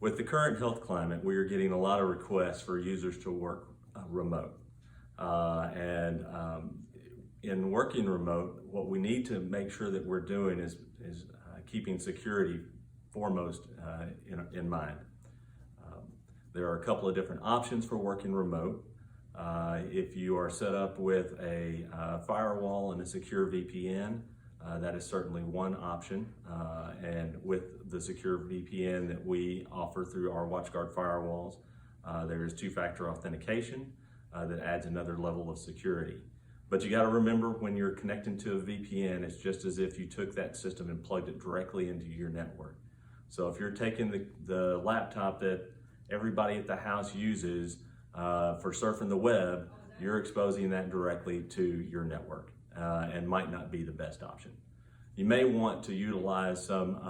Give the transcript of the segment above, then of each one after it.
With the current health climate, we are getting a lot of requests for users to work remote. In working remote, what we need to make sure that we're doing is keeping security foremost in mind. There are a couple of different options for working remote. If you are set up with a firewall and a secure VPN, that is certainly one option. And with the secure VPN that we offer through our WatchGuard firewalls, there is two-factor authentication that adds another level of security. But you got to remember, when you're connecting to a VPN, it's just as if you took that system and plugged it directly into your network. So if you're taking the laptop that everybody at the house uses for surfing the web, you're exposing that directly to your network and might not be the best option. You may want to utilize some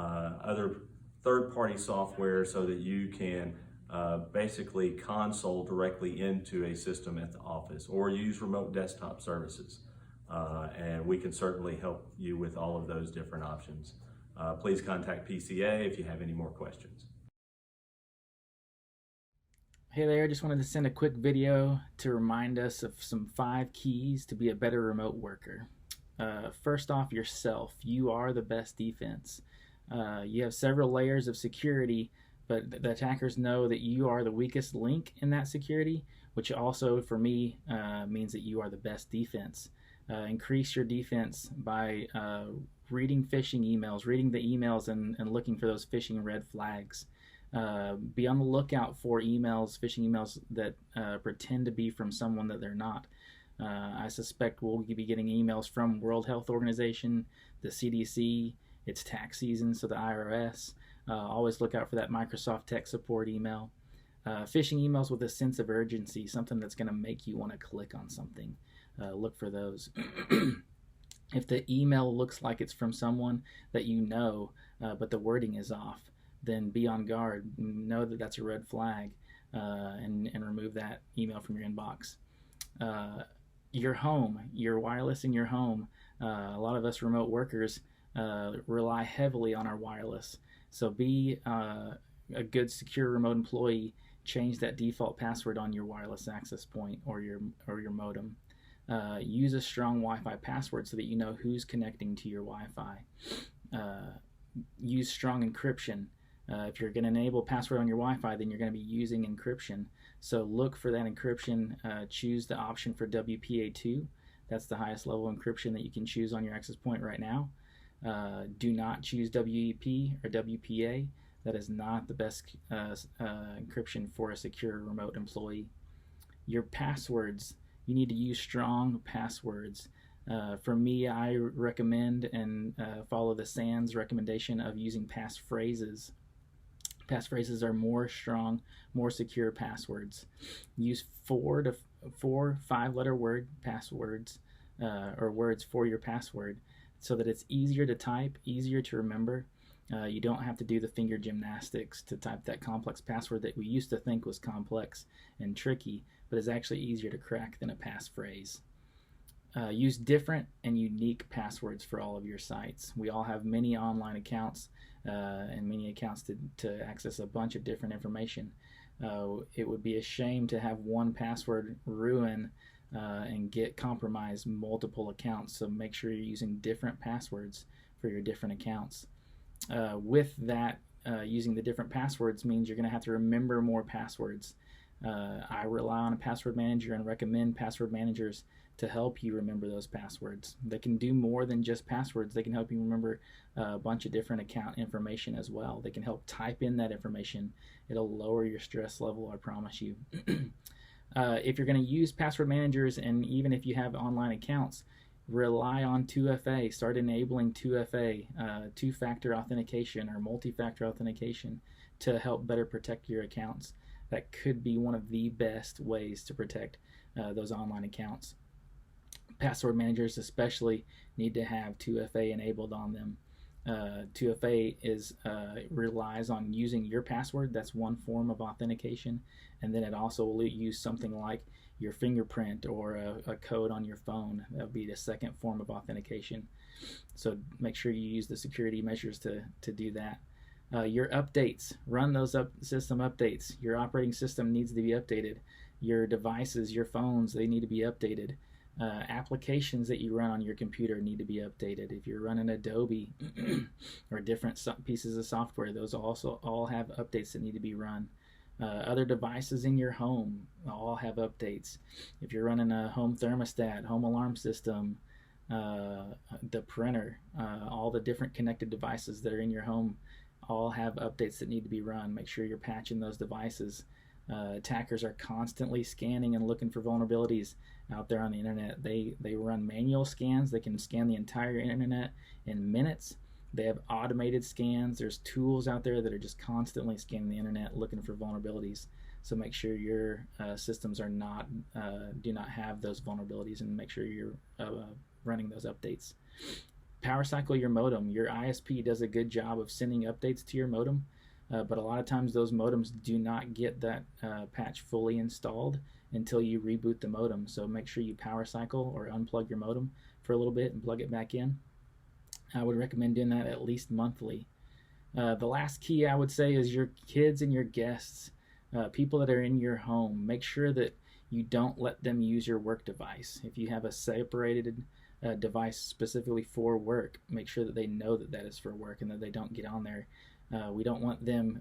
other third-party software so that you can basically console directly into a system at the office, or use remote desktop services. And we can certainly help you with all of those different options. Please contact PCA if you have any more questions. Hey there, I just wanted to send a quick video to remind us of some 5 keys to be a better remote worker. First off, yourself. You are the best defense. You have several layers of security, but the attackers know that you are the weakest link in that security, which also, for me, means that you are the best defense. Increase your defense by reading phishing emails, reading the emails and looking for those phishing red flags. Be on the lookout for emails, phishing emails that pretend to be from someone that they're not. I suspect we'll be getting emails from World Health Organization, the CDC. It's tax season, so the IRS. Always look out for that Microsoft tech support email. Phishing emails with a sense of urgency, something that's going to make you want to click on something. Look for those. If the email looks like it's from someone that you know, but the wording is off, then be on guard. Know that that's a red flag, and remove that email from your inbox. Your home, your wireless in your home. A lot of us remote workers rely heavily on our wireless. So be a good secure remote employee. Change that default password on your wireless access point or your modem. Use a strong Wi-Fi password so that you know who's connecting to your Wi-Fi. Use strong encryption. If you're going to enable password on your Wi-Fi, then you're going to be using encryption. So look for that encryption. Choose the option for WPA2. That's the highest level of encryption that you can choose on your access point right now. Do not choose WEP or WPA. That is not the best encryption for a secure remote employee. Your passwords. You need to use strong passwords. For me, I recommend and follow the SANS recommendation of using passphrases. Passphrases are more strong, more secure passwords. Use 4 5-letter word passwords or words for your password so that it's easier to type, easier to remember. You don't have to do the finger gymnastics to type that complex password that we used to think was complex and tricky, but is actually easier to crack than a passphrase. Use different and unique passwords for all of your sites. We all have many online accounts and many accounts to access a bunch of different information. It would be a shame to have one password ruin and get compromised multiple accounts, so make sure you're using different passwords for your different accounts. With that, using the different passwords means you're going to have to remember more passwords. I rely on a password manager and recommend password managers to help you remember those passwords. They can do more than just passwords. They can help you remember a bunch of different account information as well. They can help type in that information. It'll lower your stress level, I promise you. If you're going to use password managers, and even if you have online accounts, rely on 2FA. Start enabling 2FA, two-factor authentication or multi-factor authentication, to help better protect your accounts. That could be one of the best ways to protect those online accounts. Password managers especially need to have 2FA enabled on them. 2FA relies on using your password. That's one form of authentication, and then it also will use something like your fingerprint or a code on your phone. That would be the second form of authentication. So make sure you use the security measures to do that. Your updates, run those system updates. Your operating system needs to be updated. Your devices, your phones, they need to be updated. Applications that you run on your computer need to be updated. If you're running Adobe or different pieces of software, those also all have updates that need to be run. Other devices in your home all have updates. If you're running a home thermostat, home alarm system, the printer, all the different connected devices that are in your home all have updates that need to be run. Make sure you're patching those devices. Attackers are constantly scanning and looking for vulnerabilities out there on the internet. They run manual scans. They can scan the entire internet in minutes. They have automated scans. There's tools out there that are just constantly scanning the internet looking for vulnerabilities. So make sure your systems are do not have those vulnerabilities, and make sure you're running those updates. Power cycle your modem. Your ISP does a good job of sending updates to your modem, but a lot of times those modems do not get that patch fully installed until you reboot the modem. So make sure you power cycle or unplug your modem for a little bit and plug it back in. I would recommend doing that at least monthly. The last key I would say is your kids and your guests, people that are in your home. Make sure that you don't let them use your work device. If you have a separated device specifically for work, make sure that they know that that is for work and that they don't get on there. We don't want them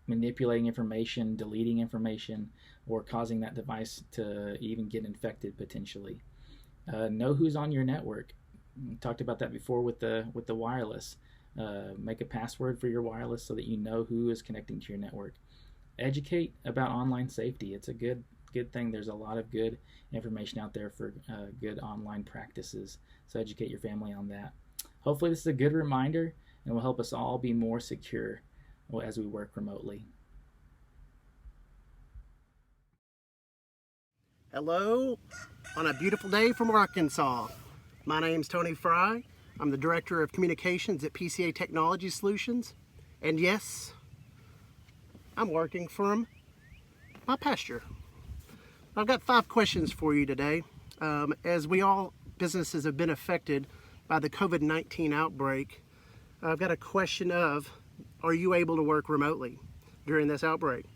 manipulating information, deleting information, or causing that device to even get infected potentially. Know who's on your network. We talked about that before with the wireless. Make a password for your wireless so that you know who is connecting to your network. Educate about online safety. It's a good thing. There's a lot of good information out there for good online practices. So educate your family on that. Hopefully this is a good reminder and will help us all be more secure as we work remotely. Hello on a beautiful day from Arkansas. My name's Tony Fry. I'm the Director of Communications at PCA Technology Solutions. And yes, I'm working from my pasture. I've got 5 questions for you today. As businesses have been affected by the COVID-19 outbreak, I've got a question of, are you able to work remotely during this outbreak?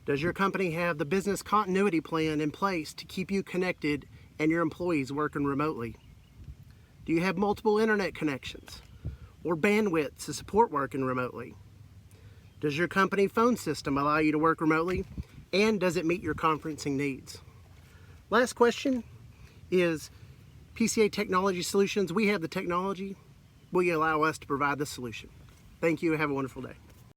Does your company have the business continuity plan in place to keep you connected and your employees working remotely? Do you have multiple internet connections or bandwidth to support working remotely? Does your company phone system allow you to work remotely, and does it meet your conferencing needs? Last question is, PCA Technology Solutions, we have the technology. Will you allow us to provide the solution? Thank you. Have a wonderful day.